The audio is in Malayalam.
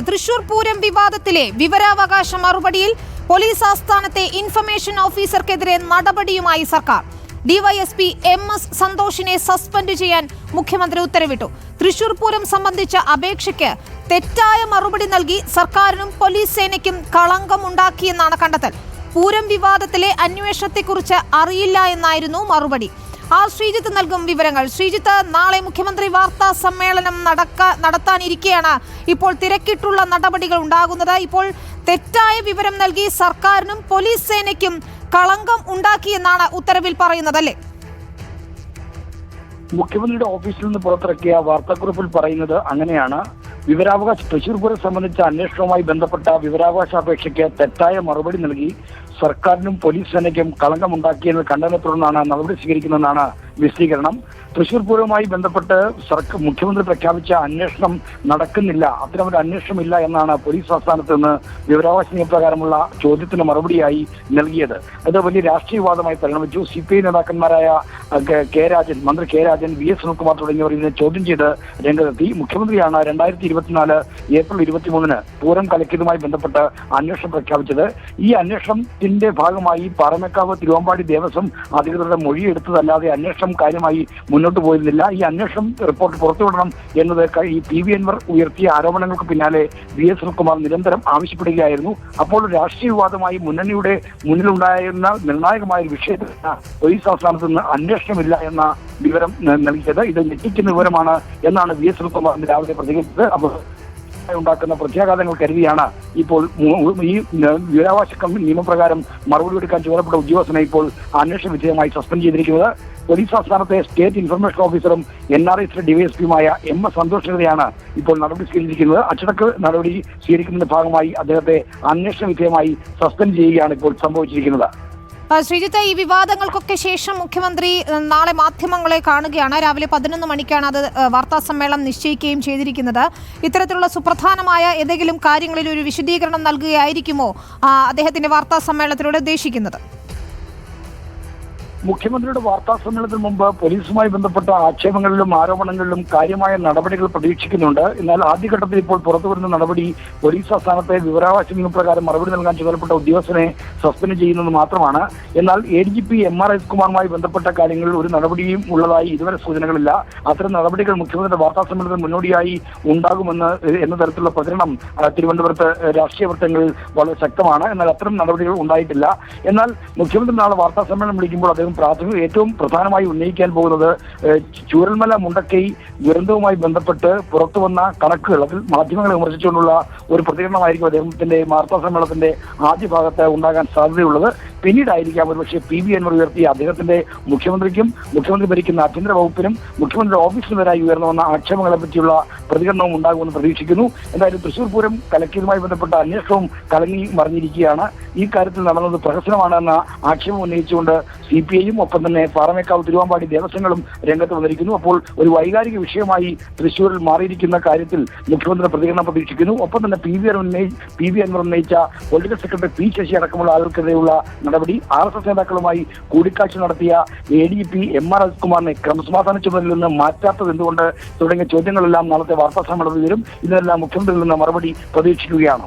തൃശൂർ പൂരം വിവാദത്തിലെ വിവരാവകാശ മറുപടിയിൽ പോലീസ് ആസ്ഥാനത്തെ ഇൻഫർമേഷൻ ഓഫീസർക്കെതിരെ നടപടിയുമായി സർക്കാർ. ഡിവൈഎസ്പി MS സന്തോഷിനെ സസ്പെൻഡ് ചെയ്യാൻ മുഖ്യമന്ത്രി ഉത്തരവിട്ടു. തൃശൂർ പൂരം സംബന്ധിച്ച അപേക്ഷയ്ക്ക് തെറ്റായ മറുപടി നൽകി സർക്കാരിനും പോലീസ് സേനയ്ക്കും കളങ്കമുണ്ടാക്കിയെന്നാണ് കണ്ടെത്തൽ. പൂരം വിവാദത്തിലെ അന്വേഷണത്തെക്കുറിച്ച് അറിയില്ല എന്നായിരുന്നു മറുപടി. ശ്രീജിത്ത് നൽകും വിവരങ്ങൾ. ശ്രീജിത്ത്, നാളെ മുഖ്യമന്ത്രി വാർത്താ സമ്മേളനം നടത്താനിരിക്കെയാണ് ഇപ്പോൾ തിരക്കിട്ടുള്ള നടപടികൾ ഉണ്ടാകുന്നത്. ഇപ്പോൾ തെറ്റായ വിവരം നൽകി സർക്കാരിനും പോലീസ് സേനയ്ക്കും കളങ്കം ഉണ്ടാക്കിയെന്നാണ് ഉത്തരവിൽ പറയുന്നത്, അല്ലേ? മുഖ്യമന്ത്രിയുടെ ഓഫീസിൽ നിന്ന് പുറത്തിറക്കിയ വാർത്താക്കുറിപ്പിൽ പറയുന്നത് അങ്ങനെയാണ്. തൃശൂർ പൂരം സംബന്ധിച്ച അന്വേഷണവുമായി ബന്ധപ്പെട്ട വിവരാവകാശ അപേക്ഷയ്ക്ക് തെറ്റായ മറുപടി നൽകി സർക്കാരിനും പോലീസ് സേനയ്ക്കും കളങ്കമുണ്ടാക്കിയെന്ന് കണ്ടതിനെ തുടർന്നാണ് നടപടി സ്വീകരിക്കുന്നതെന്നാണ് വിശദീകരണം. തൃശൂർ പൂരവുമായി ബന്ധപ്പെട്ട് മുഖ്യമന്ത്രി പ്രഖ്യാപിച്ച അന്വേഷണം നടക്കുന്നില്ല, അത്തരമൊരു അന്വേഷണമില്ല എന്നാണ് പോലീസ് ആസ്ഥാനത്ത് നിന്ന് വിവരാവകാശ നിയമപ്രകാരമുള്ള ചോദ്യത്തിന് മറുപടിയായി നൽകിയത്. അത് വലിയ രാഷ്ട്രീയവാദമായി പരിണമിച്ചു. CPI നേതാക്കന്മാരായ മന്ത്രി കെ രാജൻ, VS സുനിൽകുമാർ തുടങ്ങിയവർ ഇതിനെ ചോദ്യം ചെയ്ത് രംഗത്തെത്തി. മുഖ്യമന്ത്രിയാണ് 2024 ഏപ്രിൽ 23 പൂരം കലക്കിയതുമായി ബന്ധപ്പെട്ട് അന്വേഷണം പ്രഖ്യാപിച്ചത്. ഈ അന്വേഷണത്തിന്റെ ഭാഗമായി പാറമേക്കാവ് തിരുവമ്പാടി ദേവസ്വം അധികൃതരുടെ മൊഴിയെടുത്തതല്ലാതെ അന്വേഷണം കാര്യമായി മുന്നോട്ട് പോയിരുന്നില്ല. ഈ അന്വേഷണം റിപ്പോർട്ട് പുറത്തുവിടണം എന്നത് ഈ PV അൻവർ ഉയർത്തിയ ആരോപണങ്ങൾക്ക് പിന്നാലെ VS സുനിൽകുമാർ നിരന്തരം ആവശ്യപ്പെടുകയായിരുന്നു. അപ്പോൾ രാഷ്ട്രീയ വിവാദമായി മുന്നണിയുടെ മുന്നിലുണ്ടായിരുന്ന നിർണായകമായ വിഷയത്തിൽ പോലീസ് ആസ്ഥാനത്ത് നിന്ന് അന്വേഷണമില്ല എന്ന വിവരം നൽകിയത്. ഇത് ഞെട്ടിക്കുന്ന വിവരമാണ് എന്നാണ് VS സുനിൽകുമാർ രാവിലെ പ്രതികരിച്ചത്. അപ്പോൾ ഉണ്ടാക്കുന്ന പ്രത്യാഘാതങ്ങൾ കരുതിയാണ് ഇപ്പോൾ ഈ വിവരാവകാശ നിയമപ്രകാരം മറുപടി എടുക്കാൻ ചുമതലപ്പെട്ട ഉദ്യോഗസ്ഥനെ ഇപ്പോൾ അന്വേഷണ വിധേയമായി സസ്പെൻഡ് ചെയ്തിരിക്കുന്നത്. പോലീസ് ആസ്ഥാനത്തെ സ്റ്റേറ്റ് ഇൻഫർമേഷൻ ഓഫീസറും NRS ഡിവൈഎസ്പിയുമായ MS സന്തോഷിനെതിരെയാണ് ഇപ്പോൾ നടപടി സ്വീകരിച്ചിരിക്കുന്നത്. അച്ചടക്ക നടപടി സ്വീകരിക്കുന്നതിന്റെ ഭാഗമായി അദ്ദേഹത്തെ അന്വേഷണ വിധേയമായി സസ്പെൻഡ് ചെയ്യുകയാണ് ഇപ്പോൾ സംഭവിച്ചിരിക്കുന്നത്. ശ്രീജിത്ത്, ഈ വിവാദങ്ങൾക്കൊക്കെ ശേഷം മുഖ്യമന്ത്രി നാളെ മാധ്യമങ്ങളെ കാണുകയാണ്. രാവിലെ 11 മണിക്കാണ് അത് വാർത്താ സമ്മേളനം നിശ്ചയിക്കുകയും ചെയ്തിരിക്കുന്നത്. ഇത്തരത്തിലുള്ള സുപ്രധാനമായ ഏതെങ്കിലും കാര്യങ്ങളിൽ ഒരു വിശദീകരണം നൽകുകയായിരിക്കുമോ അദ്ദേഹത്തിന്റെ വാർത്താ സമ്മേളനത്തിലൂടെ ഉദ്ദേശിക്കുന്നത്? മുഖ്യമന്ത്രിയുടെ വാർത്താ സമ്മേളനത്തിന് മുമ്പ് പോലീസുമായി ബന്ധപ്പെട്ട ആക്ഷേപങ്ങളിലും ആരോപണങ്ങളിലും കാര്യമായ നടപടികൾ പ്രതീക്ഷിക്കുന്നുണ്ട്. എന്നാൽ ആദ്യഘട്ടത്തിൽ ഇപ്പോൾ പുറത്തുവരുന്ന നടപടി പോലീസ് ആസ്ഥാനത്തെ വിവരാവകാശ നിയമപ്രകാരം മറുപടി നൽകാൻ ചുമതലപ്പെട്ട ഉദ്യോഗസ്ഥനെ സസ്പെൻഡ് ചെയ്യുന്നത് മാത്രമാണ്. എന്നാൽ ADGP MRS കുമാറുമായി ബന്ധപ്പെട്ട കാര്യങ്ങളിൽ ഒരു നടപടിയും ഉള്ളതായി ഇതുവരെ സൂചനകളില്ല. അത്തരം നടപടികൾ മുഖ്യമന്ത്രിയുടെ വാർത്താ സമ്മേളനത്തിന് മുന്നോടിയായി ഉണ്ടാകുമെന്ന് എന്ന തരത്തിലുള്ള പ്രചരണം തിരുവനന്തപുരത്ത് രാഷ്ട്രീയ വൃത്തങ്ങളിൽ വളരെ ശക്തമാണ്. എന്നാൽ അത്തരം നടപടികൾ ഉണ്ടായിട്ടില്ല. എന്നാൽ മുഖ്യമന്ത്രി നാളെ വാർത്താ സമ്മേളനം വിളിക്കുമ്പോൾ അദ്ദേഹം ഏറ്റവും പ്രധാനമായി ഉന്നയിക്കാൻ പോകുന്നത് ചൂരൽമല മുണ്ടക്കൈ ദുരന്തവുമായി ബന്ധപ്പെട്ട് പുറത്തു വന്ന കണക്കുകൾ, അതിൽ മാധ്യമങ്ങളെ വിമർശിച്ചുകൊണ്ടുള്ള ഒരു പ്രതികരണമായിരിക്കും അദ്ദേഹത്തിന്റെ വാർത്താ സമ്മേളനത്തിന്റെ ആദ്യ ഭാഗത്ത് ഉണ്ടാകാൻ സാധ്യതയുള്ളത്. പിന്നീടായിരിക്കാം ഒരുപക്ഷെ PV അൻവർ ഉയർത്തിയ അദ്ദേഹത്തിന്റെ മുഖ്യമന്ത്രിക്കും മുഖ്യമന്ത്രി ഭരിക്കുന്ന ആഭ്യന്തര വകുപ്പിനും മുഖ്യമന്ത്രിയുടെ ഓഫീസിനുമെതിരായി ഉയർന്നു വന്ന ആക്ഷേപങ്ങളെ പറ്റിയുള്ള പ്രതികരണവും ഉണ്ടാകുമെന്ന് പ്രതീക്ഷിക്കുന്നു. എന്തായാലും തൃശൂർ പൂരം കലക്കിയതുമായി ബന്ധപ്പെട്ട അന്വേഷണവും കലങ്ങി മറിഞ്ഞിരിക്കുകയാണ്. ഈ കാര്യത്തിൽ നടന്നത് പ്രഹസനമാണെന്ന ആക്ഷേപം ഉന്നയിച്ചുകൊണ്ട് CPIയും ഒപ്പം തന്നെ പാറമേക്കാവ് തിരുവമ്പാടി ദേവസ്വങ്ങളും രംഗത്ത് വന്നിരിക്കുന്നു. അപ്പോൾ ഒരു വൈകാരിക വിഷയമായി തൃശൂരിൽ മാറിയിരിക്കുന്ന കാര്യത്തിൽ മുഖ്യമന്ത്രി പ്രതികരണം പ്രതീക്ഷിക്കുന്നു. ഒപ്പം തന്നെ PV അൻവർ ഉന്നയിച്ച പൊളിറ്റിക്കൽ സെക്രട്ടറി P ശശി അടക്കമുള്ള ആളുകൾക്കെതിരെയുള്ള നടപടി, RSS നേതാക്കളുമായി കൂടിക്കാഴ്ച നടത്തിയ ADGP MRS കുമാറിനെ ക്രമസമാധാന ചുമതലയിൽ നിന്ന് മാറ്റാത്തത് എന്തുകൊണ്ട് തുടങ്ങിയ ചോദ്യങ്ങളെല്ലാം നാളത്തെ വാർത്താ സമ്മേളനത്തിൽ വരും. ഇതിനെല്ലാം മുഖ്യമന്ത്രിയിൽ നിന്ന് മറുപടി പ്രതീക്ഷിക്കുകയാണ്.